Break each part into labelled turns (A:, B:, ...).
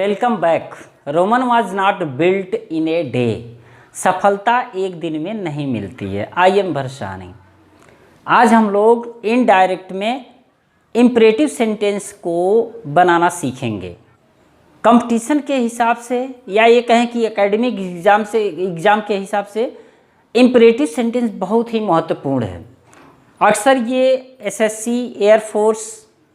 A: Welcome back. Roman was not built in a day. सफलता एक दिन में नहीं मिलती है। I am Bharsani. आज हम लोग इनडायरेक्ट में इम्परेटिव सेंटेंस को बनाना सीखेंगे। कंपटीशन के हिसाब से या ये कहें कि एकेडमिक एग्ज़ाम के हिसाब से इम्परेटिव सेंटेंस बहुत ही महत्वपूर्ण है। अक्सर ये एसएससी, एयरफोर्स,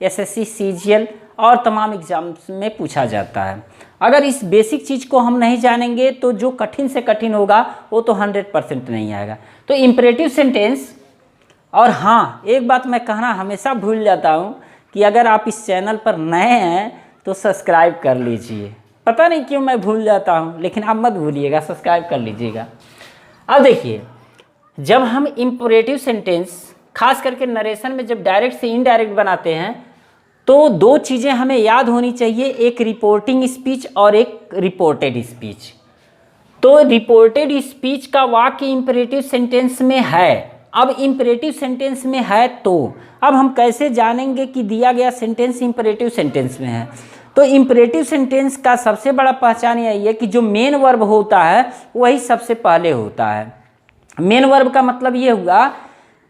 A: एसएससी सीजीएल और तमाम एग्ज़ाम्स में पूछा जाता है। अगर इस बेसिक चीज़ को हम नहीं जानेंगे तो जो कठिन से कठिन होगा वो तो 100% नहीं आएगा। तो इम्परेटिव सेंटेंस। और हाँ, एक बात मैं कहना हमेशा भूल जाता हूँ कि अगर आप इस चैनल पर नए हैं तो सब्सक्राइब कर लीजिए। पता नहीं क्यों मैं भूल जाता हूँ, लेकिन आप मत भूलिएगा, सब्सक्राइब कर लीजिएगा। अब देखिए, जब हम इम्परेटिव सेंटेंस खास करके नरेशन में जब डायरेक्ट से इनडायरेक्ट बनाते हैं तो दो चीज़ें हमें याद होनी चाहिए, एक रिपोर्टिंग स्पीच और एक रिपोर्टेड स्पीच। तो रिपोर्टेड स्पीच का वाक्य इम्परेटिव सेंटेंस में है। अब इम्परेटिव सेंटेंस में है तो अब हम कैसे जानेंगे कि दिया गया सेंटेंस इम्परेटिव सेंटेंस में है। तो इम्परेटिव सेंटेंस का सबसे बड़ा पहचान यही है कि जो मेन वर्ब होता है वही सबसे पहले होता है। मेन वर्ब का मतलब ये हुआ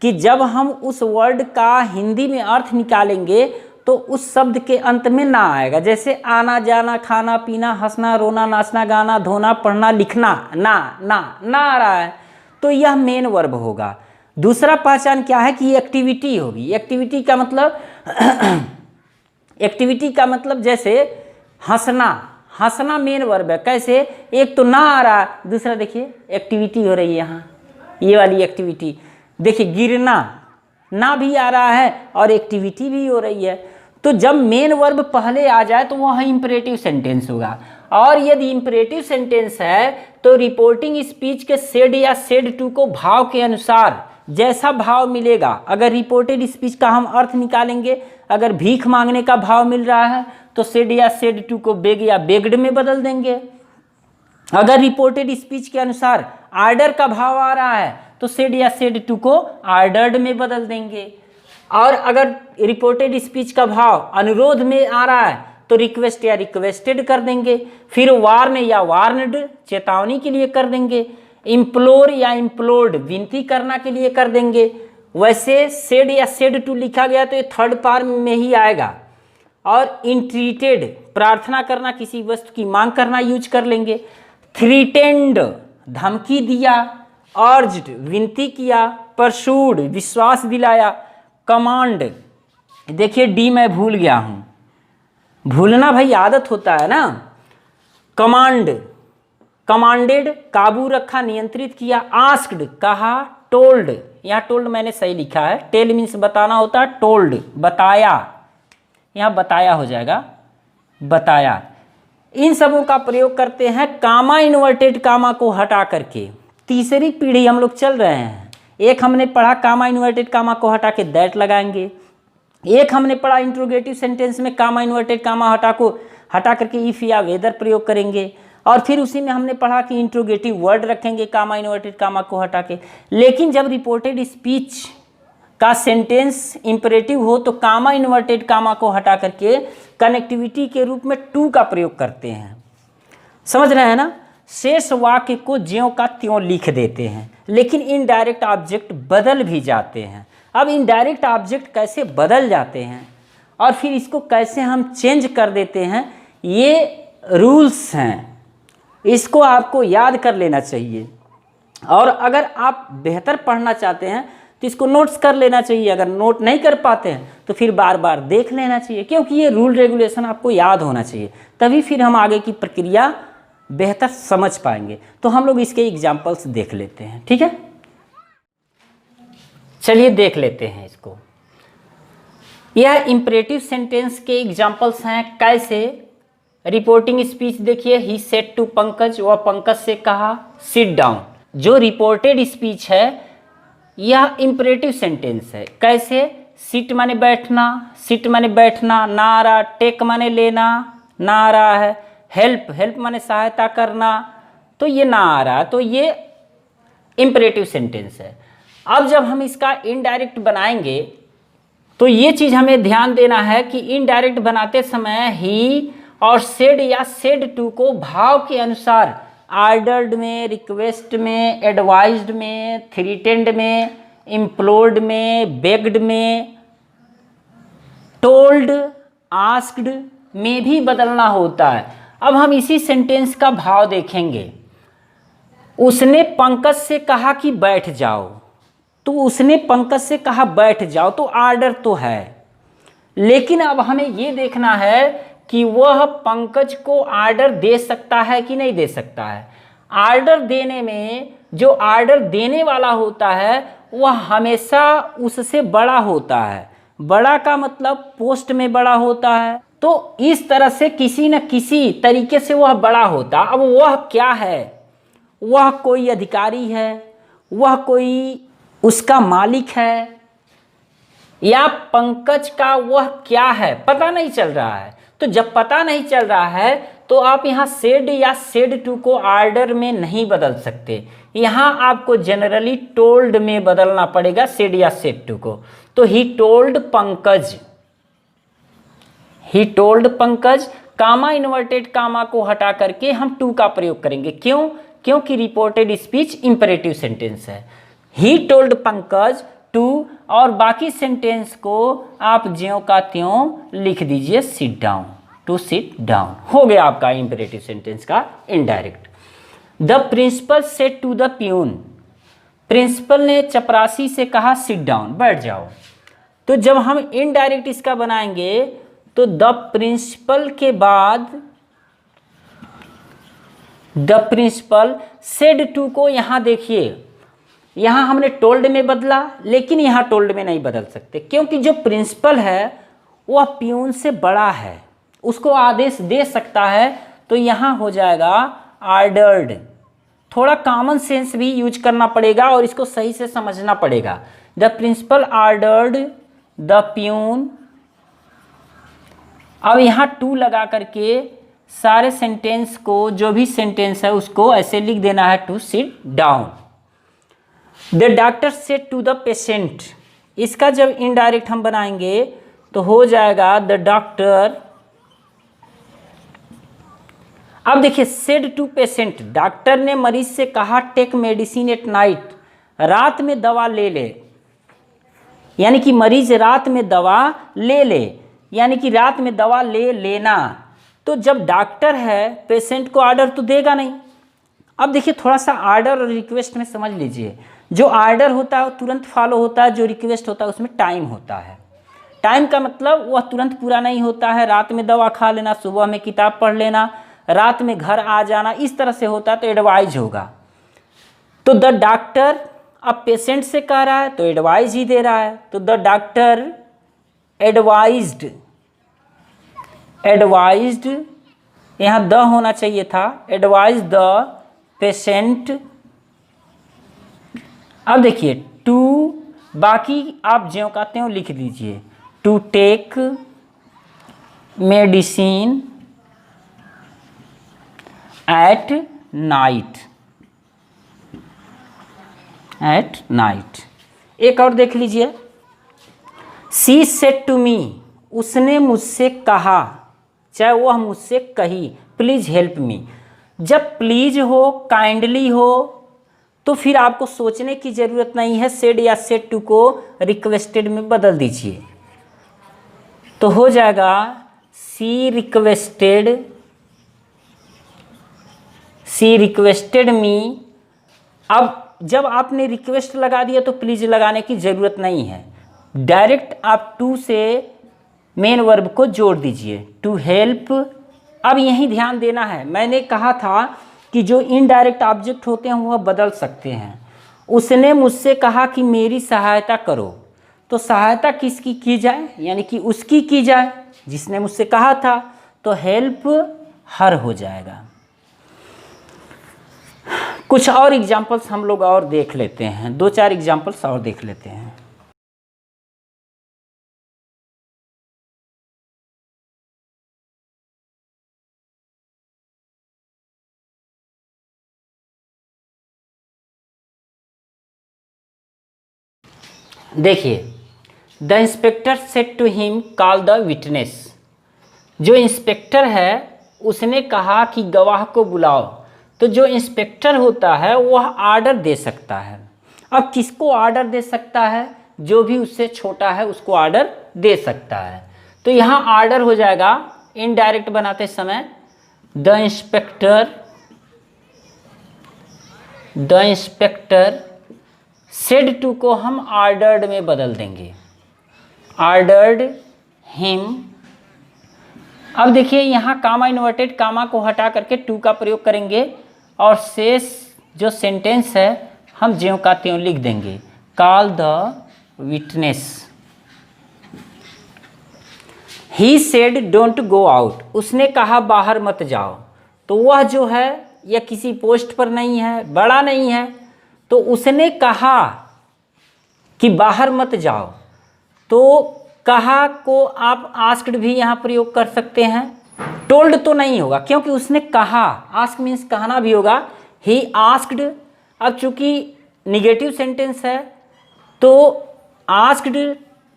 A: कि जब हम उस वर्ड का हिंदी में अर्थ निकालेंगे तो उस शब्द के अंत में ना आएगा। जैसे आना, जाना, खाना, पीना, हंसना, रोना, नाचना, गाना, धोना, पढ़ना, लिखना, ना आ रहा है तो यह मेन वर्ब होगा। दूसरा पहचान क्या है कि एक्टिविटी होगी। एक्टिविटी का मतलब जैसे हंसना मेन वर्ब है। कैसे? एक तो ना आ रहा है, दूसरा देखिए एक्टिविटी हो रही है यहाँ, ये वाली एक्टिविटी। देखिए गिरना ना भी आ रहा है और एक्टिविटी भी हो रही है। तो जब मेन वर्ब पहले आ जाए तो वह इम्परेटिव सेंटेंस होगा। और यदि इम्परेटिव सेंटेंस है तो रिपोर्टिंग स्पीच के सेड या सेड टू को भाव के अनुसार जैसा भाव मिलेगा। अगर रिपोर्टेड स्पीच का हम अर्थ निकालेंगे, अगर भीख मांगने का भाव मिल रहा है तो सेड या सेड टू को बेग या बेग्ड में बदल देंगे। अगर रिपोर्टेड स्पीच के अनुसार आर्डर का भाव आ रहा है तो सेड या सेड टू को आर्डर्ड में बदल देंगे। और अगर रिपोर्टेड स्पीच का भाव अनुरोध में आ रहा है तो रिक्वेस्ट या रिक्वेस्टेड कर देंगे। फिर वार्न या वार्नड चेतावनी के लिए कर देंगे। इम्प्लोर या इम्प्लोर्ड विनती करना के लिए कर देंगे। वैसे सेड या सेड टू लिखा गया तो ये थर्ड फॉर्म में ही आएगा। और इंट्रीटेड प्रार्थना करना, किसी वस्तु की मांग करना यूज कर लेंगे। थ्रीटेंड धमकी दिया। अर्ज्ड विनती किया। परसूड विश्वास दिलाया। कमांड, देखिए डी मैं भूल गया हूँ, भूलना भाई आदत होता है ना। कमांड, कमांडेड काबू रखा, नियंत्रित किया। आस्क्ड कहा। टोल्ड, यहाँ टोल्ड मैंने सही लिखा है, टेल मीन्स बताना होता है, टोल्ड बताया, यहाँ बताया हो जाएगा, बताया। इन सबों का प्रयोग करते हैं कामा इन्वर्टेड कामा को हटा करके। तीसरी पीढ़ी हम लोग चल रहे हैं। एक हमने पढ़ा कामा इन्वर्टेड कामा को हटा के दैट लगाएंगे। एक हमने पढ़ा इंट्रोगेटिव सेंटेंस में कामा इन्वर्टेड कामा हटा करके इफ या वेदर प्रयोग करेंगे। और फिर उसी में हमने पढ़ा कि इंट्रोगेटिव वर्ड रखेंगे कामा इन्वर्टेड कामा को हटा के। लेकिन जब रिपोर्टेड स्पीच का सेंटेंस इंपरेटिव हो तो कामा इन्वर्टेड कामा को हटा करके कनेक्टिविटी के रूप में टू का प्रयोग करते हैं। समझ रहे हैं ना? शेष वाक्य को ज्यों का त्यों लिख देते हैं, लेकिन इनडायरेक्ट ऑब्जेक्ट बदल भी जाते हैं। अब इनडायरेक्ट ऑब्जेक्ट कैसे बदल जाते हैं और फिर इसको कैसे हम चेंज कर देते हैं, ये रूल्स हैं, इसको आपको याद कर लेना चाहिए। और अगर आप बेहतर पढ़ना चाहते हैं तो इसको नोट्स कर लेना चाहिए। अगर नोट नहीं कर पाते हैं तो फिर बार बार देख लेना चाहिए, क्योंकि ये रूल रेगुलेशन आपको याद होना चाहिए, तभी फिर हम आगे की प्रक्रिया बेहतर समझ पाएंगे। तो हम लोग इसके एग्जाम्पल्स देख लेते हैं, ठीक है? चलिए देख लेते हैं इसको। यह इम्परेटिव सेंटेंस के एग्जाम्पल्स हैं। कैसे? रिपोर्टिंग स्पीच देखिए, ही सेड टू पंकज, वह पंकज से कहा सिट डाउन। जो रिपोर्टेड स्पीच है यह इम्परेटिव सेंटेंस है। कैसे? सिट माने बैठना, सिट माने बैठना, ना आ रहा। टेक माने लेना, ना आ रहा है। हेल्प माने सहायता करना, तो ये ना आ रहा है, तो ये इम्परेटिव सेंटेंस है। अब जब हम इसका इनडायरेक्ट बनाएंगे तो ये चीज़ हमें ध्यान देना है कि इनडायरेक्ट बनाते समय ही और सेड या सेड टू को भाव के अनुसार ऑर्डर्ड में, रिक्वेस्ट में, एडवाइज्ड में, थ्रीटेंड में, इम्प्लोर्ड में, बेग्ड में, टोल्ड, आस्क्ड में भी बदलना होता है। अब हम इसी सेंटेंस का भाव देखेंगे। उसने पंकज से कहा कि बैठ जाओ, तो उसने पंकज से कहा बैठ जाओ, तो ऑर्डर तो है, लेकिन अब हमें ये देखना है कि वह पंकज को ऑर्डर दे सकता है कि नहीं दे सकता है। ऑर्डर देने में जो ऑर्डर देने वाला होता है वह हमेशा उससे बड़ा होता है। बड़ा का मतलब पोस्ट में बड़ा होता है, तो इस तरह से किसी न किसी तरीके से वह बड़ा होता। अब वह क्या है? वह कोई अधिकारी है, वह कोई उसका मालिक है, या पंकज का वह क्या है, पता नहीं चल रहा है। तो जब पता नहीं चल रहा है तो आप यहाँ सेड या सेड टू को ऑर्डर में नहीं बदल सकते, यहाँ आपको जनरली टोल्ड में बदलना पड़ेगा सेड या सेड टू को। तो he told Pankaj, he told Pankaj, comma inverted comma को हटा करके हम टू का प्रयोग करेंगे। क्यों? क्योंकि रिपोर्टेड स्पीच इंपेरेटिव सेंटेंस है। ही टोल्ड पंकज टू, और बाकी सेंटेंस को आप ज्यों का त्यों लिख दीजिए sit down, to sit down. हो गया आपका इंपेरेटिव सेंटेंस का indirect. The principal said to the peon, principal ने चपरासी से कहा सिट डाउन, बैठ जाओ। तो जब हम इनडायरेक्ट इसका बनाएंगे तो द प्रिंसिपल के बाद द प्रिंसिपल सेड टू को यहाँ देखिए, यहाँ हमने टोल्ड में बदला, लेकिन यहाँ टोल्ड में नहीं बदल सकते, क्योंकि जो प्रिंसिपल है वह प्यून से बड़ा है, उसको आदेश दे सकता है। तो यहाँ हो जाएगा ऑर्डर्ड। थोड़ा कॉमन सेंस भी यूज करना पड़ेगा और इसको सही से समझना पड़ेगा। The principal ordered the peon. अब यहाँ टू लगा करके सारे सेंटेंस को, जो भी सेंटेंस है उसको ऐसे लिख देना है, to sit down. The doctor said to the patient, इसका जब इनडायरेक्ट हम बनाएंगे तो हो जाएगा द डॉक्टर। अब देखिए सेड टू पेशेंट, डॉक्टर ने मरीज से कहा टेक मेडिसिन एट नाइट, रात में दवा ले ले, यानी कि मरीज रात में दवा ले ले, यानी कि रात में दवा ले लेना। तो जब डॉक्टर है, पेशेंट को ऑर्डर तो देगा नहीं। अब देखिए थोड़ा सा ऑर्डर और रिक्वेस्ट में समझ लीजिए, जो ऑर्डर होता है वो तुरंत फॉलो होता है, जो रिक्वेस्ट होता है उसमें टाइम होता है। टाइम का मतलब वह तुरंत पूरा नहीं होता है, रात में दवा खा लेना, सुबह में किताब पढ़ लेना, रात में घर आ जाना, इस तरह से होता है, तो एडवाइज होगा। तो द डॉक्टर अब पेशेंट से कह रहा है तो एडवाइज ही दे रहा है, तो द डॉक्टर एडवाइज्ड, एडवाइज्ड यहाँ द होना चाहिए था, एडवाइज द पेशेंट। अब देखिए टू, बाकी आप ज्यों का त्यों लिख दीजिए, to take medicine at night, at night. एक और देख लीजिए, सी सेड टू मी, उसने मुझसे कहा, चाहे वह मुझसे कही, प्लीज हेल्प मी। जब प्लीज हो, काइंडली हो, तो फिर आपको सोचने की ज़रूरत नहीं है, सेड या सेड टू को रिक्वेस्टेड में बदल दीजिए, तो हो जाएगा सी रिक्वेस्टेड, सी रिक्वेस्टेड मी। अब जब आपने रिक्वेस्ट लगा दिया तो प्लीज लगाने की ज़रूरत नहीं है, डायरेक्ट आप टू से मेन वर्ब को जोड़ दीजिए, टू हेल्प। अब यही ध्यान देना है, मैंने कहा था कि जो इनडायरेक्ट ऑब्जेक्ट होते हैं वह बदल सकते हैं। उसने मुझसे कहा कि मेरी सहायता करो, तो सहायता किसकी की जाए, यानी कि उसकी की जाए, जिसने मुझसे कहा था, तो हेल्प हर हो जाएगा। कुछ और एग्जाम्पल्स हम लोग और देख लेते हैं, दो चार एग्जाम्पल्स और देख लेते हैं। देखिए, the inspector said to him call the witness, जो इंस्पेक्टर है उसने कहा कि गवाह को बुलाओ, तो जो इंस्पेक्टर होता है वह ऑर्डर दे सकता है। अब किसको ऑर्डर दे सकता है? जो भी उससे छोटा है उसको ऑर्डर दे सकता है। तो यहाँ ऑर्डर हो जाएगा इनडायरेक्ट बनाते समय द इंस्पेक्टर सेड टू को हम ऑर्डर्ड में बदल देंगे, ऑर्डर्ड हिम। अब देखिए यहाँ कामा इन्वर्टेड कामा को हटा करके टू का प्रयोग करेंगे और शेष जो सेंटेंस है हम ज्यों का त्यों लिख देंगे। Call the witness, he said don't go out, उसने कहा बाहर मत जाओ। तो वह जो है यह किसी पोस्ट पर नहीं है, बड़ा नहीं है, तो उसने कहा कि बाहर मत जाओ। तो कहा को आप आस्क्ड भी यहाँ प्रयोग कर सकते हैं। टोल्ड तो नहीं होगा क्योंकि उसने कहा, आस्क मीन्स कहना भी होगा। ही आस्क्ड, अब चूंकि निगेटिव सेंटेंस है तो आस्क्ड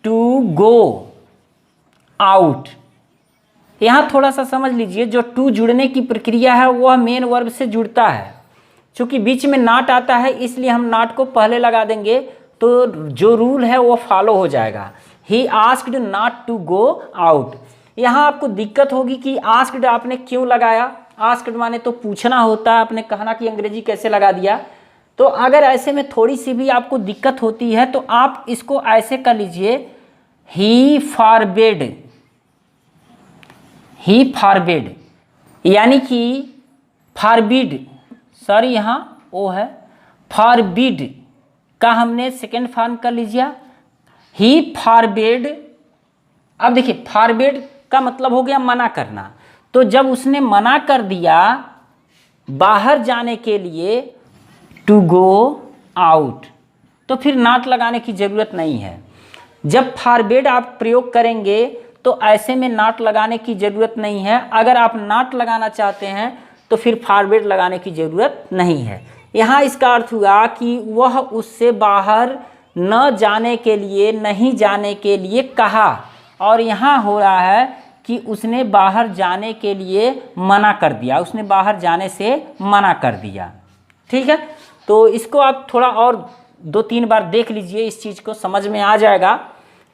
A: टू गो आउट। यहाँ थोड़ा सा समझ लीजिए, जो टू जुड़ने की प्रक्रिया है वह मेन वर्ब से जुड़ता है। चूँकि बीच में नॉट आता है इसलिए हम नॉट को पहले लगा देंगे, तो जो रूल है वो फॉलो हो जाएगा। He asked not to go out. यहाँ आपको दिक्कत होगी कि आस्क्ड आपने क्यों लगाया। आस्क्ड माने तो पूछना होता है, आपने कहना कि अंग्रेजी कैसे लगा दिया। तो अगर ऐसे में थोड़ी सी भी आपको दिक्कत होती है तो आप इसको ऐसे कर लीजिए, ही फॉरबिड, यानी कि फॉरबिड, सॉरी यहाँ ओ है, फॉरबिड का हमने सेकेंड फॉर्म कर लीजिए, ही फॉरबिड। अब देखिए फॉरबिड का मतलब हो गया मना करना। तो जब उसने मना कर दिया बाहर जाने के लिए, टू गो आउट, तो फिर नॉट लगाने की ज़रूरत नहीं है। जब फॉरबिड आप प्रयोग करेंगे तो ऐसे में नॉट लगाने की ज़रूरत नहीं है। अगर आप नॉट लगाना चाहते हैं तो फिर फॉरबिड लगाने की ज़रूरत नहीं है। यहाँ इसका अर्थ हुआ कि वह उससे बाहर न जाने के लिए, नहीं जाने के लिए कहा, और यहाँ हो रहा है कि उसने बाहर जाने के लिए मना कर दिया, उसने बाहर जाने से मना कर दिया। ठीक है, तो इसको आप थोड़ा और 2-3 बार देख लीजिए, इस चीज़ को समझ में आ जाएगा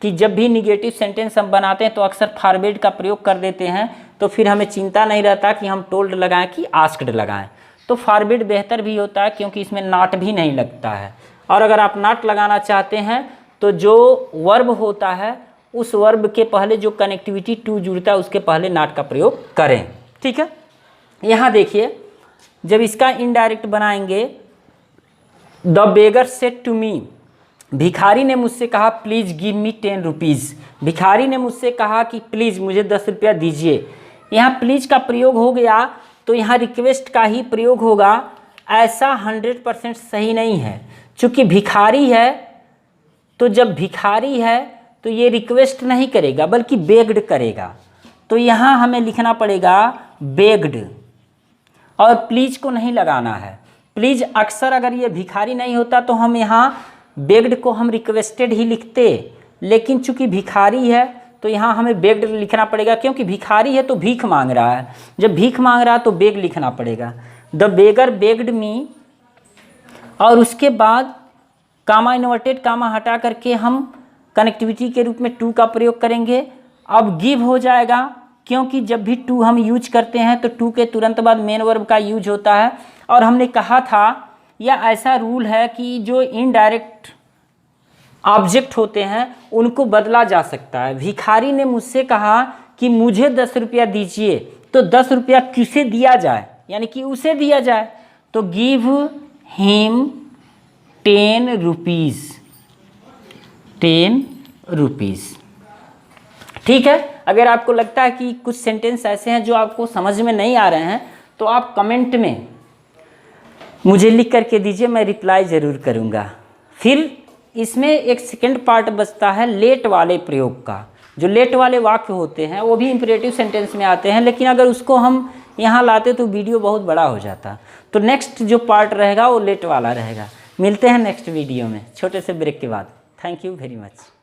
A: कि जब भी निगेटिव सेंटेंस हम बनाते हैं तो अक्सर फॉरबिड का प्रयोग कर देते हैं, तो फिर हमें चिंता नहीं रहता कि हम टोल्ड लगाएं कि आस्क्ड लगाएं। तो फॉरबिड बेहतर भी होता है क्योंकि इसमें नॉट भी नहीं लगता है। और अगर आप नॉट लगाना चाहते हैं तो जो वर्ब होता है उस वर्ब के पहले जो कनेक्टिविटी टू जुड़ता है उसके पहले नॉट का प्रयोग करें। ठीक है, यहाँ देखिए जब इसका इनडायरेक्ट बनाएंगे, the beggar said to me, भिखारी ने मुझसे कहा प्लीज़ गिव मी 10 रुपीज़। भिखारी ने मुझसे कहा कि प्लीज़ मुझे 10 रुपया दीजिए। यहाँ प्लीज़ का प्रयोग हो गया तो यहाँ रिक्वेस्ट का ही प्रयोग होगा। ऐसा 100% सही नहीं है, चूँकि भिखारी है, तो जब भिखारी है तो ये रिक्वेस्ट नहीं करेगा बल्कि बेग्ड करेगा। तो यहाँ हमें लिखना पड़ेगा बेग्ड, और प्लीज़ को नहीं लगाना है। प्लीज़ अक्सर अगर ये भिखारी नहीं होता तो हम यहाँ बेग्ड को हम रिक्वेस्टेड ही लिखते, लेकिन चूंकि भिखारी है तो यहाँ हमें बेग्ड लिखना पड़ेगा, क्योंकि भिखारी है तो भीख मांग रहा है। जब भीख मांग रहा है तो बेग लिखना पड़ेगा। द बेगर बेग्ड मी, और उसके बाद कामा इन्वर्टेड कामा हटा करके हम कनेक्टिविटी के रूप में टू का प्रयोग करेंगे। अब गिव हो जाएगा, क्योंकि जब भी टू हम यूज करते हैं तो टू के तुरंत बाद मेन वर्ब का यूज होता है। और हमने कहा था या ऐसा रूल है कि जो इनडायरेक्ट ऑब्जेक्ट होते हैं उनको बदला जा सकता है। भिखारी ने मुझसे कहा कि मुझे 10 रुपया दीजिए, तो 10 रुपया किसे दिया जाए, यानी कि उसे दिया जाए, तो गिव हिम 10 रुपीज़, 10 रुपीज़। ठीक है, अगर आपको लगता है कि कुछ सेंटेंस ऐसे हैं जो आपको समझ में नहीं आ रहे हैं तो आप कमेंट में मुझे लिख करके दीजिए, मैं रिप्लाई ज़रूर करूँगा। फिर इसमें एक सेकंड पार्ट बचता है लेट वाले प्रयोग का। जो लेट वाले वाक्य होते हैं वो भी इंपरेटिव सेंटेंस में आते हैं, लेकिन अगर उसको हम यहाँ लाते तो वीडियो बहुत बड़ा हो जाता। तो नेक्स्ट जो पार्ट रहेगा वो लेट वाला रहेगा। मिलते हैं नेक्स्ट वीडियो में छोटे से ब्रेक के बाद। Thank you very much.